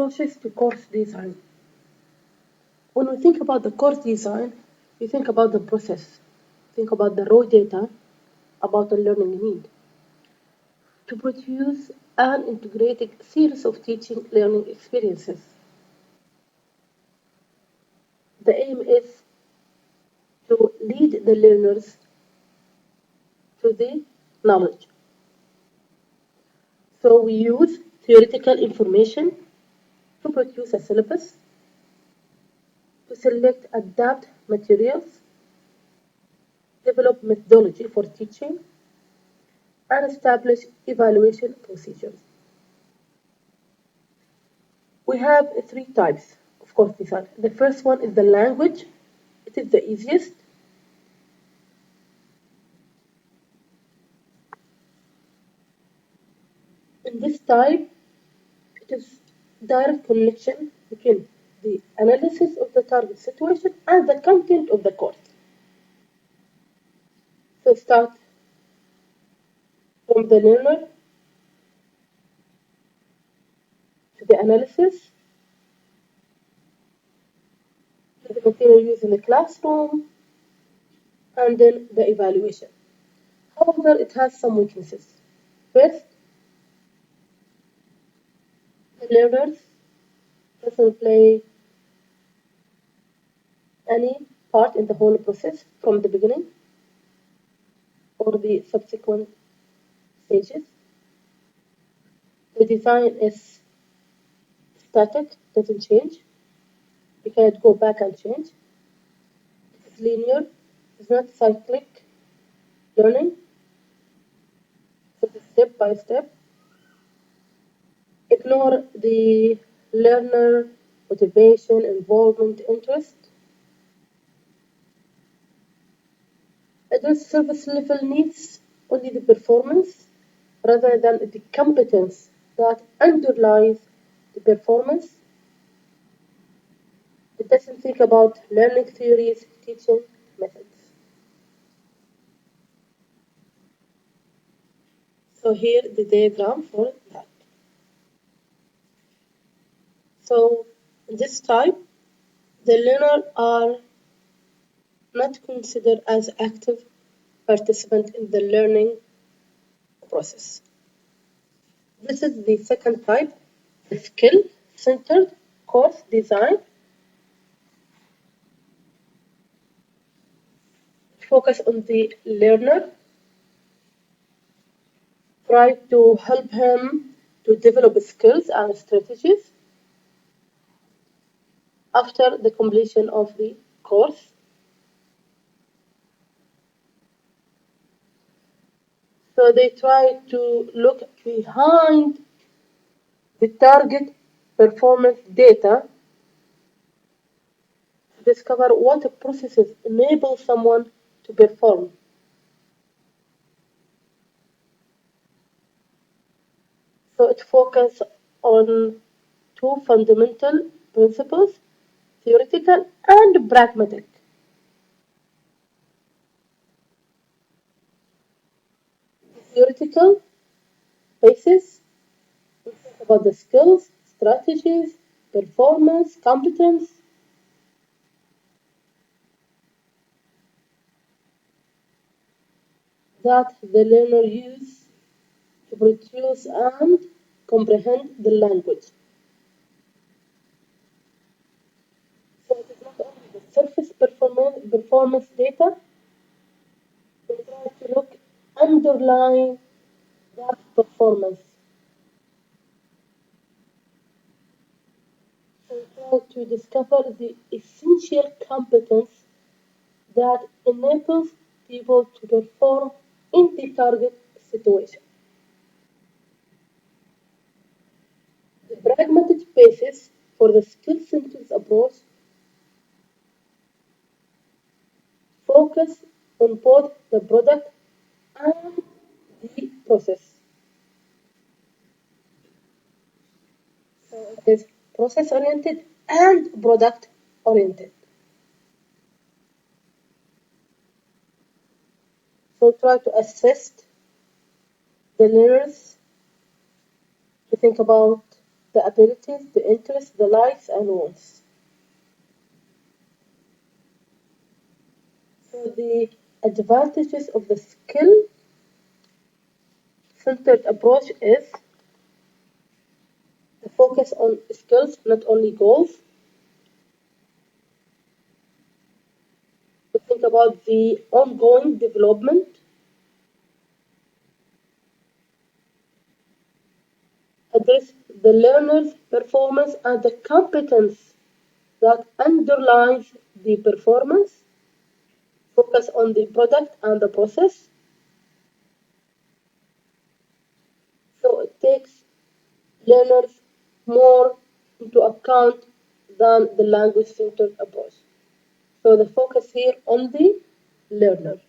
approaches to course design. When we think about the course design, we think about the process, think about the raw data about the learning need to produce an integrated series of teaching learning experiences. The aim is to lead the learners to the knowledge. So we use theoretical information to produce a syllabus, to select adapt materials, develop methodology for teaching, and establish evaluation procedures. We have three types of course design. The first one is the language. It is the easiest. In this type, it is direct connection between the analysis of the target situation and the content of the course. So start from the learner to the analysis, to the material used in the classroom, and then the evaluation. However, it has some weaknesses. First, the learners doesn't play any part in the whole process from the beginning or the subsequent stages. The design is static, doesn't change. We cannot go back and change. It's linear, it's not cyclic learning. So it's step by step. Ignore the learner motivation, involvement, interest. Address service level needs only the performance rather than the competence that underlies the performance. It doesn't think about learning theories, teaching methods. So here the diagram for that. So in this type, the learner are not considered as active participant in the learning process. This is the second type, the skill-centered course design. Focus on the learner. Try to help him to develop skills and strategies after the completion of the course. So they try to look behind the target performance data to discover what processes enable someone to perform. So it focuses on two fundamental principles, theoretical and pragmatic. Theoretical basis, we think about the skills, strategies, performance, competence. That the learner use to produce and comprehend the language. So it is not only the surface performance data, we try to look underlying that performance. So we try to discover the essential competence that enables people to perform in the target situation. The pragmatic basis for the skill-centered approach focus on both the product and the process. So it is process-oriented and product-oriented. So try to assist the learners to think about the abilities, the interests, the likes and wants. So the advantages of the skill-centered approach is the focus on skills, not only goals. To think about the ongoing development, address the learner's performance and the competence that underlies the performance, focus on the product and the process. So it takes learners more into account than the language centered approach. So the focus here on the learner.